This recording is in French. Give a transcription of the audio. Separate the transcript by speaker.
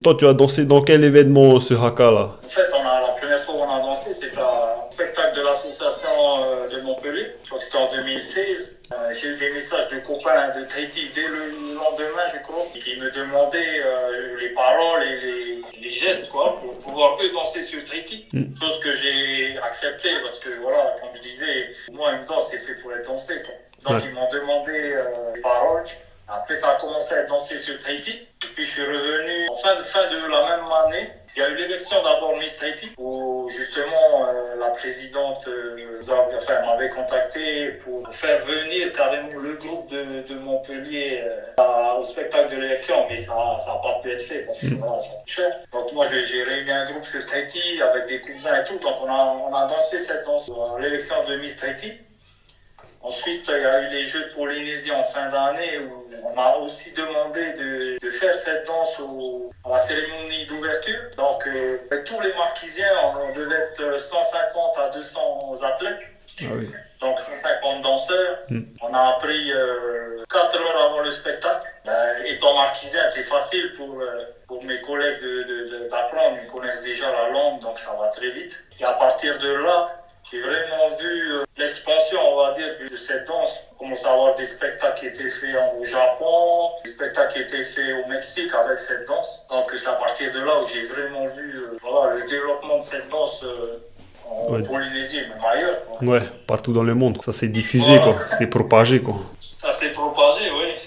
Speaker 1: Toi, tu as dansé dans quel événement ce haka-là?
Speaker 2: En fait, la première fois où on a dansé, c'était un spectacle de l'association de Montpellier. Je crois que c'était en 2016. J'ai eu des messages de copains de Tahiti dès le lendemain, je crois, qui me demandaient les paroles et les gestes, quoi, pour pouvoir eux danser sur Tahiti.
Speaker 1: Hmm.
Speaker 2: Chose que j'ai acceptée parce que, voilà, comme je disais, moi, une danse, c'est fait pour être dansé, quoi.
Speaker 1: Ouais.
Speaker 2: Donc, ils m'ont demandé les paroles. Après, ça a commencé à être dansé sur Tahiti. Et puis, je suis revenu en fin de la même année. Il y a eu l'élection d'abord Miss Tahiti, où justement la présidente m'avait contacté pour faire venir carrément le groupe de Montpellier au spectacle de l'élection, mais ça n'a pas pu être fait parce que
Speaker 1: Hmm.
Speaker 2: voilà, ça coûte cher. Donc moi j'ai réuni un groupe sur Tahiti avec des cousins et tout, donc on a dansé cette danse à l'élection de Miss Tahiti. Ensuite, il y a eu les Jeux de Polynésie en fin d'année où on m'a aussi demandé de faire cette danse à la cérémonie d'ouverture. Donc, tous les Marquisiens, on devait être 150 à 200 athlètes.
Speaker 1: Ah oui.
Speaker 2: Donc, 150 danseurs.
Speaker 1: Hmm.
Speaker 2: On a appris 4 heures avant le spectacle. Étant marquisien, c'est facile pour mes collègues d'apprendre. Ils connaissent déjà la langue, donc ça va très vite. Et à partir de là, j'ai vraiment vu l'expansion, on va dire, de cette danse. On commence à avoir des spectacles qui étaient faits au Japon, des spectacles qui étaient faits au Mexique avec cette danse. Donc c'est à partir de là où j'ai vraiment vu voilà, le développement de cette danse en
Speaker 1: Ouais.
Speaker 2: Polynésie, même ailleurs, quoi.
Speaker 1: Ouais, partout dans le monde. Ça s'est diffusé,
Speaker 2: Voilà.
Speaker 1: quoi. C'est propagé, quoi.